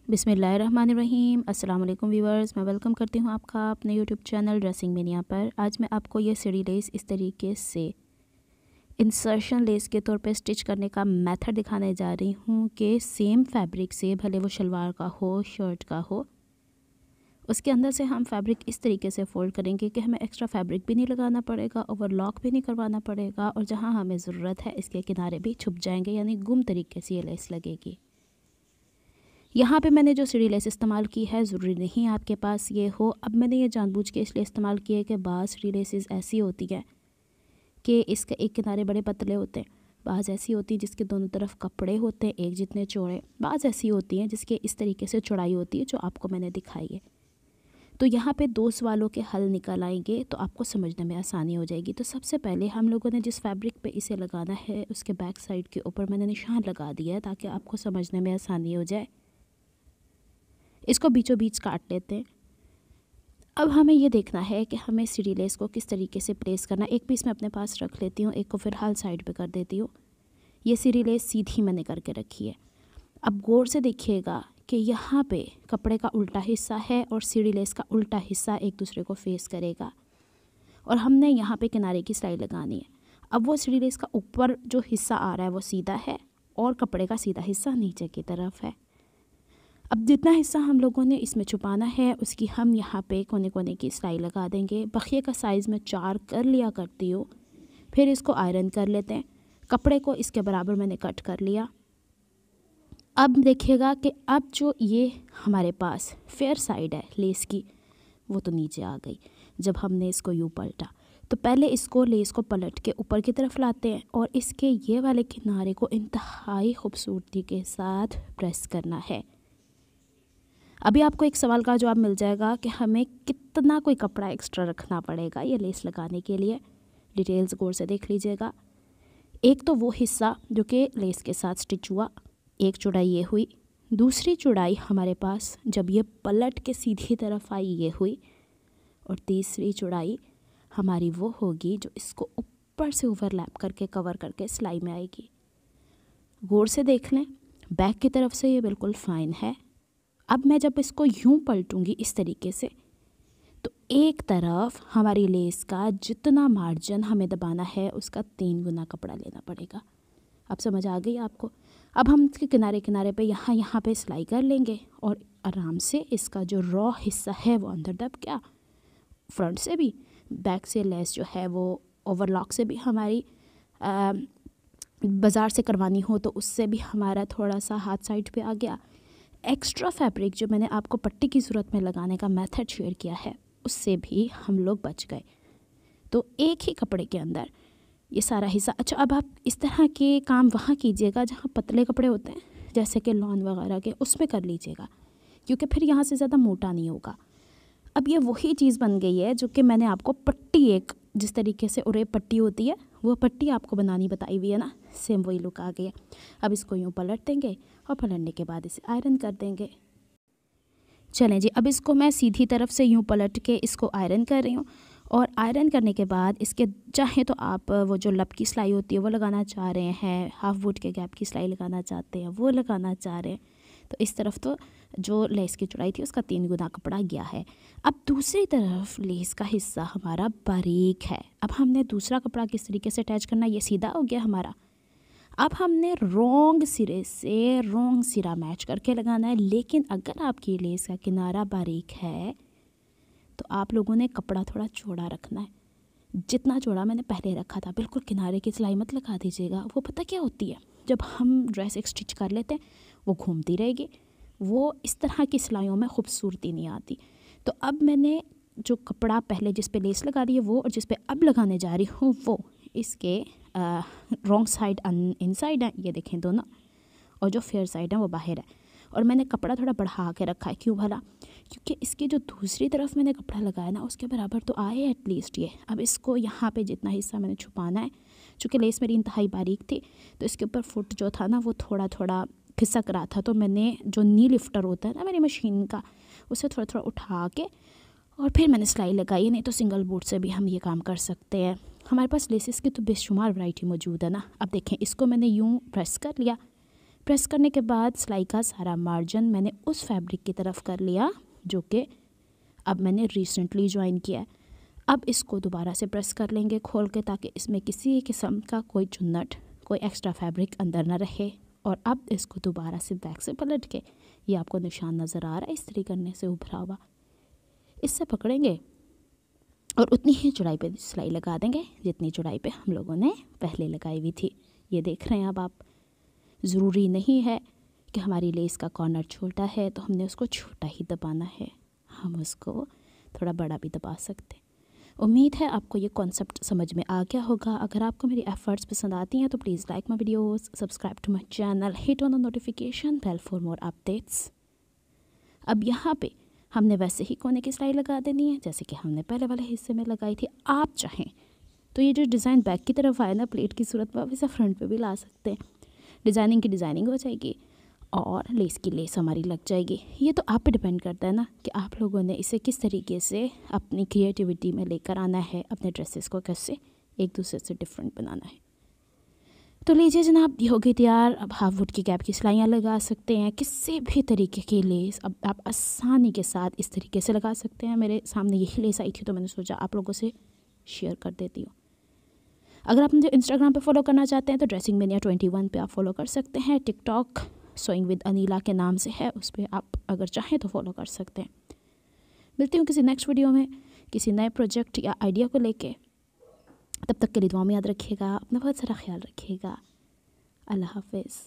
बिस्मिल्लाहिर्रहमानिर्रहीम। अस्सलाम वालेकुम व्यूअर्स, मैं वेलकम करती हूँ आपका अपने यूट्यूब चैनल ड्रेसिंग मेनिया पर। आज मैं आपको ये सीढ़ी लेस इस तरीके से इंसर्शन लेस के तौर पे स्टिच करने का मेथड दिखाने जा रही हूँ कि सेम फैब्रिक से, भले वो शलवार का हो, शर्ट का हो, उसके अंदर से हम फैब्रिक इस तरीके से फ़ोल्ड करेंगे कि हमें एक्स्ट्रा फैब्रिक भी नहीं लगाना पड़ेगा, ओवरलॉक भी नहीं करवाना पड़ेगा, और जहाँ हमें ज़रूरत है इसके किनारे भी छुप जाएंगे, यानी गुम तरीके से ये लेस लगेगी। यहाँ पे मैंने जो सीढ़ी लेस इस्तेमाल की है, ज़रूरी नहीं आपके पास ये हो। अब मैंने ये जानबूझ के इसलिए इस्तेमाल किया है कि बाज़ सीढ़ी लेसेस ऐसी होती है कि इसके एक किनारे बड़े पतले होते हैं, बाज़ ऐसी होती है जिसके दोनों तरफ कपड़े होते हैं एक जितने चौड़े, बाज़ ऐसी होती हैं जिसके इस तरीके से चौड़ाई होती है जो आपको मैंने दिखाई है। तो यहाँ पे दो सवालों के हल निकल आएंगे तो आपको समझने में आसानी हो जाएगी। तो सबसे पहले हम लोगों ने जिस फैब्रिक पे इसे लगाना है उसके बैक साइड के ऊपर मैंने निशान लगा दिया है ताकि आपको समझने में आसानी हो जाए। इसको बीचों बीच काट लेते हैं। अब हमें ये देखना है कि हमें सीढ़ी लेस को किस तरीके से प्लेस करना। एक पीस मैं अपने पास रख लेती हूँ, एक को फ़िलहाल साइड पे कर देती हूँ। ये सीढ़ी लेस सीधी मैंने करके रखी है। अब गौर से देखिएगा कि यहाँ पे कपड़े का उल्टा हिस्सा है और सीढ़ी लेस का उल्टा हिस्सा एक दूसरे को फेस करेगा, और हमने यहाँ पे किनारे की सिलाई लगानी है। अब वो सीढ़ी लेस का ऊपर जो हिस्सा आ रहा है वो सीधा है और कपड़े का सीधा हिस्सा नीचे की तरफ है। अब जितना हिस्सा हम लोगों ने इसमें छुपाना है उसकी हम यहाँ पे कोने कोने की सिलाई लगा देंगे। बखिए का साइज़ में 4 कर लिया करती हूँ, फिर इसको आयरन कर लेते हैं। कपड़े को इसके बराबर मैंने कट कर लिया। अब देखिएगा कि अब जो ये हमारे पास फेयर साइड है लेस की वो तो नीचे आ गई। जब हमने इसको यूँ पलटा तो पहले इसको लेस को पलट के ऊपर की तरफ लाते हैं और इसके ये वाले किनारे को इंतहाई खूबसूरती के साथ प्रेस करना है। अभी आपको एक सवाल का जवाब मिल जाएगा कि हमें कितना कोई कपड़ा एक्स्ट्रा रखना पड़ेगा ये लेस लगाने के लिए। डिटेल्स गौर से देख लीजिएगा। एक तो वो हिस्सा जो कि लेस के साथ स्टिच हुआ, एक चौड़ाई ये हुई, दूसरी चौड़ाई हमारे पास जब ये पलट के सीधी तरफ आई ये हुई, और तीसरी चौड़ाई हमारी वो होगी जो इसको ऊपर से ओवरलैप करके कवर करके सिलाई में आएगी। गौर से देख लें, बैक की तरफ से ये बिल्कुल फ़ाइन है। अब मैं जब इसको यूं पलटूंगी इस तरीके से तो एक तरफ हमारी लेस का जितना मार्जिन हमें दबाना है उसका 3 गुना कपड़ा लेना पड़ेगा। अब समझ आ गई आपको। अब हम इसके किनारे किनारे पे यहाँ पे सिलाई कर लेंगे और आराम से इसका जो रॉ हिस्सा है वो अंदर दब गया। फ्रंट से भी, बैक से लेस जो है वो ओवरलॉक से भी हमारी बाज़ार से करवानी हो तो उससे भी हमारा थोड़ा सा हाथ साइड पे आ गया। एक्स्ट्रा फैब्रिक जो मैंने आपको पट्टी की सूरत में लगाने का मेथड शेयर किया है उससे भी हम लोग बच गए। तो एक ही कपड़े के अंदर ये सारा हिस्सा। अच्छा, अब आप इस तरह के काम वहाँ कीजिएगा जहाँ पतले कपड़े होते हैं, जैसे कि लॉन वगैरह के, उसमें कर लीजिएगा, क्योंकि फिर यहाँ से ज़्यादा मोटा नहीं होगा। अब ये वही चीज़ बन गई है जो कि मैंने आपको पट्टी, एक जिस तरीके से उरे पट्टी होती है वो पट्टी आपको बनानी बताई हुई है ना, सेम वही लुक आ गई है। अब इसको यूँ पलट देंगे और पलटने के बाद इसे आयरन कर देंगे। चलें जी, अब इसको मैं सीधी तरफ से यूँ पलट के इसको आयरन कर रही हूँ, और आयरन करने के बाद इसके चाहे तो आप वो जो लब की सिलाई होती है वो लगाना चाह रहे हैं, हाफ वुड के गैप की सिलाई लगाना चाहते हैं वो लगाना चाह रहे हैं, तो इस तरफ तो जो लेस की चौड़ाई थी उसका 3 गुना कपड़ा गया है। अब दूसरी तरफ लेस का हिस्सा हमारा बारीक है। अब हमने दूसरा कपड़ा किस तरीके से अटैच करना, ये सीधा हो गया हमारा। अब हमने रोंग सिरे से रोंग सिरा मैच करके लगाना है। लेकिन अगर आपकी लेस का किनारा बारीक है तो आप लोगों ने कपड़ा थोड़ा चौड़ा रखना है, जितना चौड़ा मैंने पहले रखा था। बिल्कुल किनारे की सिलाई मत लगा दीजिएगा। वो पता क्या होती है, जब हम ड्रेस एक स्टिच कर लेते हैं वो घूमती रहेगी, वो इस तरह की सिलाइयों में खूबसूरती नहीं आती। तो अब मैंने जो कपड़ा पहले जिस पे लेस लगा दी है वो, और जिस पे अब लगाने जा रही हूँ वो इसके रॉन्ग साइड इनसाइड है, ये देखें दोनों, और जो फेयर साइड है वो बाहर है। और मैंने कपड़ा थोड़ा बढ़ा के रखा है, क्यों भला, क्योंकि इसकी जो दूसरी तरफ मैंने कपड़ा लगाया ना उसके बराबर तो आए एटलीस्ट ये। अब इसको यहाँ पे जितना हिस्सा मैंने छुपाना है, चूँकि लेस मेरी इंतहाई बारीक थी तो इसके ऊपर फुट जो था ना वो थोड़ा थोड़ा खिसक रहा था, तो मैंने जो नी लिफ्टर होता है ना मेरी मशीन का, उसे थोड़ा थोड़ा उठा के और फिर मैंने सिलाई लगाई। नहीं तो सिंगल बोर्ड से भी हम ये काम कर सकते हैं। हमारे पास लेसेस की तो बेशुमार वैरायटी मौजूद है ना। अब देखें, इसको मैंने यूँ प्रेस कर लिया, प्रेस करने के बाद सिलाई का सारा मार्जिन मैंने उस फैब्रिक की तरफ कर लिया जो कि अब मैंने रिसेंटली ज्वाइन किया है। अब इसको दोबारा से प्रेस कर लेंगे खोल के, ताकि इसमें किसी किस्म का कोई चुन्नट, कोई एक्स्ट्रा फैब्रिक अंदर ना रहे। और अब इसको दोबारा से बैक से पलट के, ये आपको निशान नज़र आ रहा है इस तरह करने से उभरा हुआ, इससे पकड़ेंगे और उतनी ही चौड़ाई पे सिलाई लगा देंगे जितनी चौड़ाई पे हम लोगों ने पहले लगाई हुई थी। ये देख रहे हैं अब आप। ज़रूरी नहीं है कि हमारी लेस का कॉर्नर छोटा है तो हमने उसको छोटा ही दबाना है, हम उसको थोड़ा बड़ा भी दबा सकते हैं। उम्मीद है आपको ये कॉन्सेप्ट समझ में आ गया होगा। अगर आपको मेरी एफर्ट्स पसंद आती हैं तो please like my videos, subscribe to my channel, hit on the notification bell for more updates. अब यहाँ पे हमने वैसे ही कोने की सिलाई लगा देनी है जैसे कि हमने पहले वाले हिस्से में लगाई थी। आप चाहें तो ये जो डिज़ाइन बैक की तरफ आया ना प्लेट की सूरत में, आप इसे फ्रंट पे भी ला सकते हैं। डिज़ाइनिंग की डिज़ाइनिंग हो जाएगी और लेस की लेस हमारी लग जाएगी। ये तो आप पे डिपेंड करता है ना कि आप लोगों ने इसे किस तरीके से अपनी क्रिएटिविटी में लेकर आना है, अपने ड्रेसेस को कैसे एक दूसरे से डिफरेंट बनाना है। तो लीजिए जनाब, ये हो गई तैयार। अब हाफ वुड की कैप की सिलाइयाँ लगा सकते हैं, किसी भी तरीके की लेस अब आप आसानी के साथ इस तरीके से लगा सकते हैं। मेरे सामने यही लेस आई थी तो मैंने सोचा आप लोगों से शेयर कर देती हूँ। अगर आप मुझे इंस्टाग्राम पे फॉलो करना चाहते हैं तो ड्रेसिंग मेनिया 21 पे आप फॉलो कर सकते हैं। टिकटॉक सोइंग विद अनीला के नाम से है, उस पर आप अगर चाहें तो फॉलो कर सकते हैं। मिलती हूँ किसी नेक्स्ट वीडियो में किसी नए प्रोजेक्ट या आइडिया को लेके। तब तक के लिए दुआ में याद रखिएगा, अपना बहुत सारा ख्याल रखिएगा। अल्लाह हाफिज़।